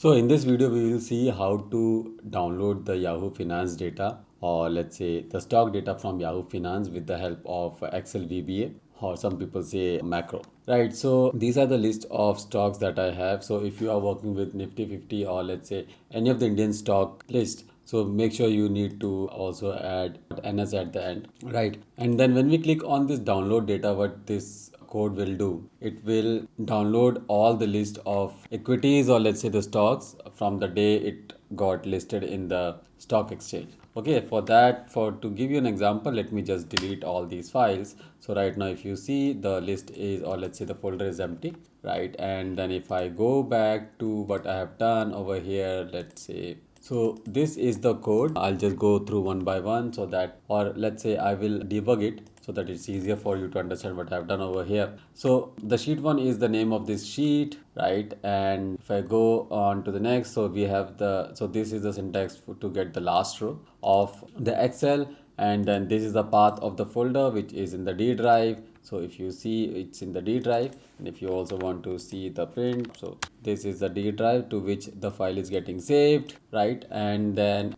So in this video, we will see how to download the Yahoo Finance data, or let's say the stock data from Yahoo Finance with the help of Excel VBA, or some people say macro, right? So these are the list of stocks that I have. So if you are working with Nifty 50 or let's say any of the Indian stock list, so make sure you need to also add NS at the end, right? And then when we click on this download data, what this code will do, it will download all the list of equities or let's say the stocks from the day it got listed in the stock exchange. Okay, for that, for to give you an example, let me just delete all these files. So right now if you see, the list is, or let's say the folder is empty, right? And then if I go back to what I have done over here, let's say, so this is the code. I'll just go through one by one, so that, or let's say I will debug it so that it's easier for you to understand what I've done over here. So the sheet one is the name of this sheet, right? And if I go on to the next, so we have the, so this is the syntax to get the last row of the Excel. And then this is the path of the folder, which is in the D drive. So if you see, it's in the D drive. And if you also want to see the print, so this is the D drive to which the file is getting saved, right? And then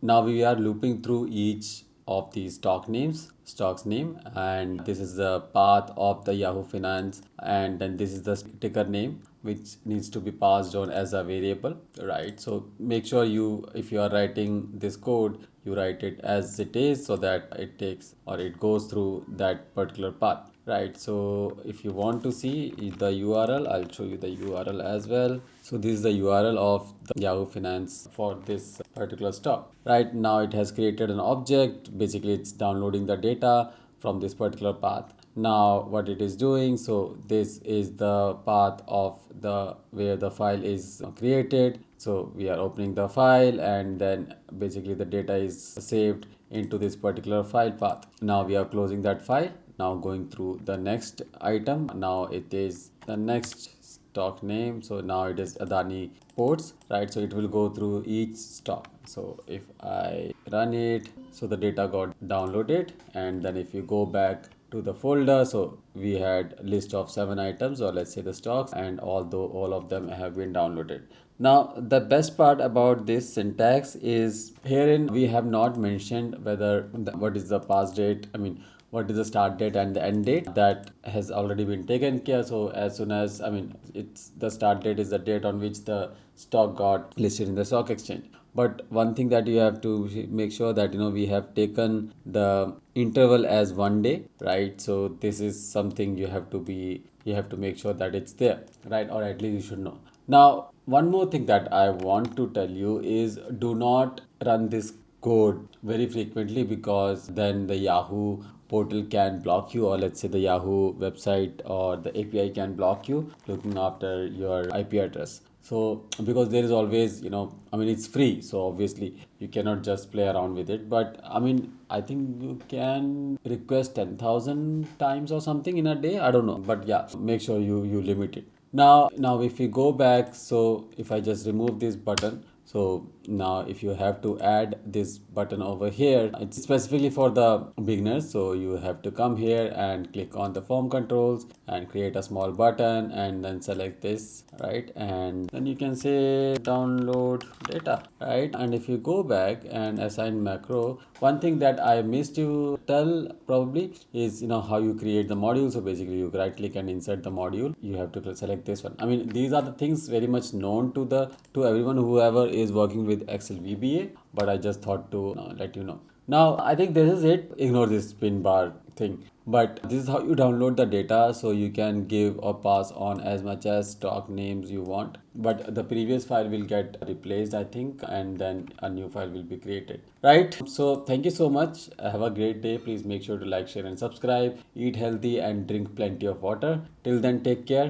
now we are looping through each of the stocks name, and this is the path of the Yahoo Finance, and then this is the ticker name which needs to be passed on as a variable, right? So make sure you, if you are writing this code, you write it as it is so that it takes or it goes through that particular path, right? So if you want to see the URL, I'll show you the URL as well. So this is the URL of the Yahoo Finance for this particular stock. Right now it has created an object. Basically it's downloading the data from this particular path. Now what it is doing, so this is the path of the where the file is created. So we are opening the file, and then basically the data is saved into this particular file path. Now we are closing that file. Now going through the next item. Now it is the next stock name. So now it is Adani Ports, right? So it will go through each stock. So if I run it, so the data got downloaded. And then if you go back to the folder, so we had a list of 7 items, or let's say the stocks, and although all of them have been downloaded. Now the best part about this syntax is herein we have not mentioned whether what is the past date, I mean what is the start date and the end date. That has already been taken care. So as soon as, I mean, it's the start date is the date on which the stock got listed in the stock exchange. But one thing that you have to make sure that we have taken the interval as 1 day, right? So this is something you have to make sure that it's there, right? Or at least you should know. Now one more thing that I want to tell you is, do not run this code very frequently, because then the Yahoo portal can block you, or let's say the Yahoo website or the API can block you looking after your IP address. So because there is always, I mean, it's free, so obviously you cannot just play around with it. But I mean, I think you can request 10,000 times or something in a day. I don't know, but yeah, make sure you limit it. Now if we go back, so if I just remove this button, so now if you have to add this button over here, it's specifically for the beginners. So you have to come here and click on the form controls and create a small button, and then select this, right? And then you can say download data, right? And if you go back and assign macro, one thing that I missed to tell probably is how you create the module. So basically you right click and insert the module. You have to select this one. I mean, these are the things very much known to everyone whoever is working with Excel VBA, but I just thought to let you know. Now I think this is it. Ignore this spin bar thing. But this is how you download the data, so you can give or pass on as much as stock names you want. But the previous file will get replaced, I think, and then a new file will be created. Right? So thank you so much. Have a great day. Please make sure to like, share, and subscribe. Eat healthy and drink plenty of water. Till then, take care.